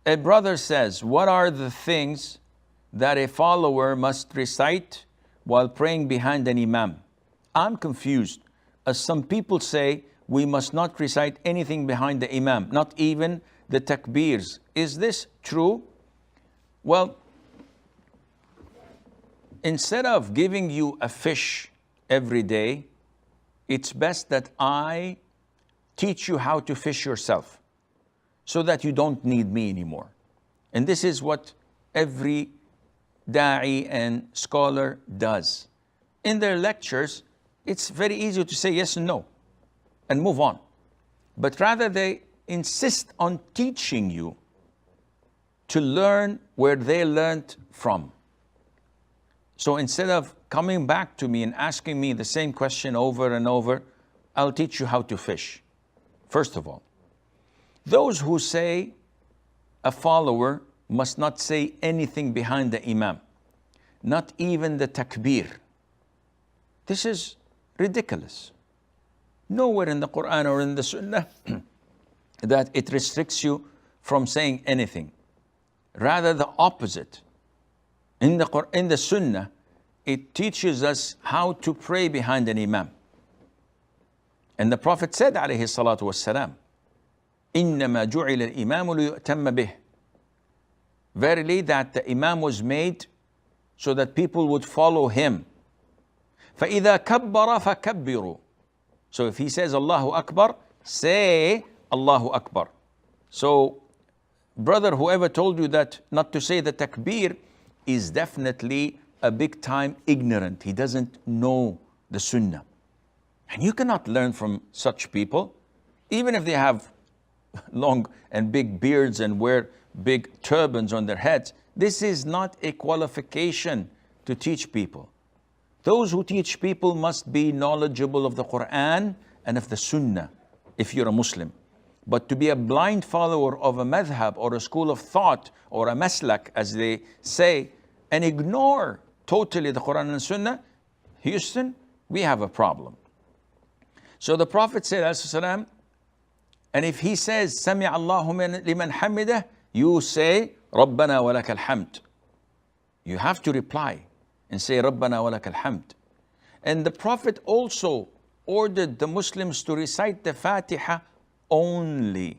A brother says, what are the things that a follower must recite while praying behind an imam? I'm confused, as some people say we must not recite anything behind the imam, not even the takbirs. Is this true? Well, instead of giving you a fish every day, it's best that I teach you how to fish yourself so that you don't need me anymore. And this is what every da'i and scholar does. In their lectures, it's very easy to say yes and no and move on. But rather they insist on teaching you to learn where they learned from. So instead of coming back to me and asking me the same question over and over, I'll teach you how to fish. First of all, those who say a follower must not say anything behind the imam, not even the takbir. This is ridiculous. Nowhere in the Quran or in the Sunnah that it restricts you from saying anything. Rather the opposite. In the Sunnah, it teaches us how to pray behind an imam. And the Prophet said, alayhi salatu wassalam, إِنَّمَا جُعِلَ الْإِمَامُ لِيُؤْتَمَّ بِهِ. Verily that the imam was made so that people would follow him. فَإِذَا كَبَّرَ فَكَبِّرُوا. So if he says Allahu Akbar, say Allahu Akbar. So brother, whoever told you that not to say the takbir is definitely a big time ignorant. He doesn't know the Sunnah. And you cannot learn from such people, even if they have long and big beards and wear big turbans on their heads. This is not a qualification to teach people. Those who teach people must be knowledgeable of the Quran and of the Sunnah, if you're a Muslim. But to be a blind follower of a madhab or a school of thought or a maslak, as they say, and ignore totally the Quran and Sunnah, Houston, we have a problem. So the Prophet said, ﷺ, and if he says, Sami Allahu liman hamidah, you say, Rabbana wa lakal hamd. You have to reply and say, Rabbana wa lakal hamd. And the Prophet also ordered the Muslims to recite the Fatiha only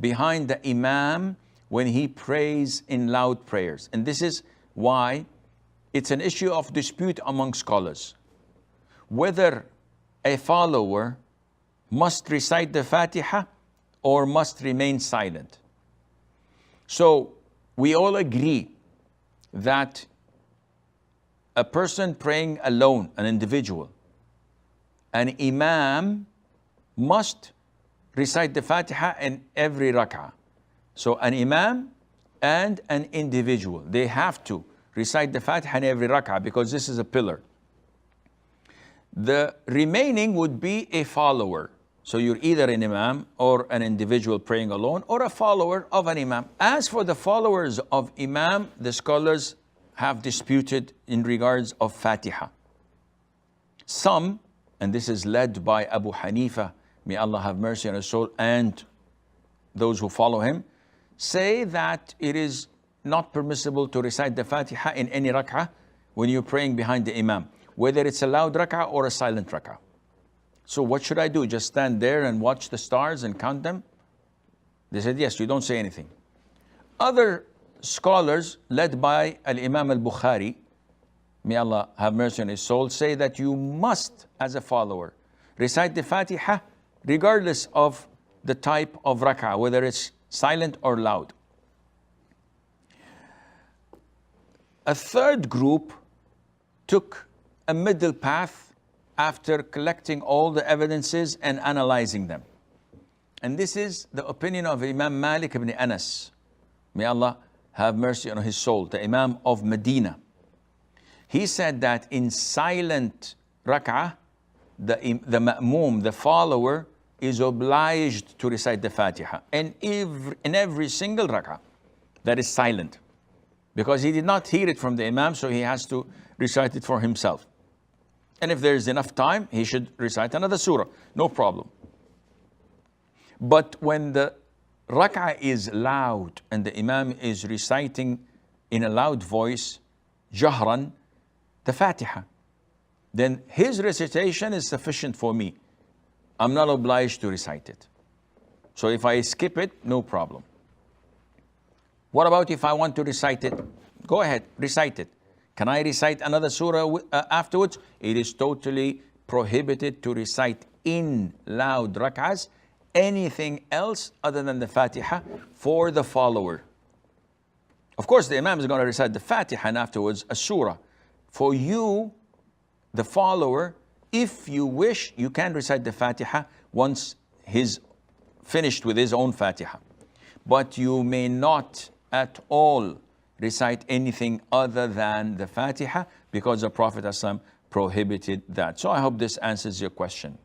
behind the Imam when he prays in loud prayers. And this is why it's an issue of dispute among scholars, whether a follower must recite the Fatiha or must remain silent. So we all agree that a person praying alone, an individual, an imam must recite the Fatiha in every rak'ah. So an imam and an individual, they have to recite the Fatiha in every rak'ah because this is a pillar. The remaining would be a follower. So you're either an imam or an individual praying alone or a follower of an imam. As for the followers of imam, the scholars have disputed in regards of Fatiha. Some, and this is led by Abu Hanifa, may Allah have mercy on his soul, and those who follow him, say that it is not permissible to recite the Fatiha in any rak'ah when you're praying behind the imam, whether it's a loud rak'ah or a silent rak'ah. So what should I do? Just stand there and watch the stars and count them? They said, yes, you don't say anything. Other scholars, led by Al-Imam Al-Bukhari, may Allah have mercy on his soul, say that you must, as a follower, recite the Fatiha regardless of the type of rak'ah, whether it's silent or loud. A third group took a middle path after collecting all the evidences and analyzing them. And this is the opinion of Imam Malik ibn Anas. May Allah have mercy on his soul, the Imam of Medina. He said that in silent rak'ah, the ma'moom, the follower, is obliged to recite the Fatiha in every single rak'ah that is silent. Because he did not hear it from the Imam, so he has to recite it for himself. And if there is enough time, he should recite another surah, no problem. But when the rak'ah is loud and the imam is reciting in a loud voice, jahran, the Fatiha, then his recitation is sufficient for me. I'm not obliged to recite it. So if I skip it, no problem. What about if I want to recite it? Go ahead, recite it. Can I recite another surah afterwards? It is totally prohibited to recite in loud rak'ahs anything else other than the Fatiha for the follower. Of course, the imam is going to recite the Fatiha and afterwards a surah. For you, the follower, if you wish, you can recite the Fatiha once he's finished with his own Fatiha. But you may not at all recite anything other than the Fatiha because the Prophet ﷺ prohibited that. So I hope this answers your question.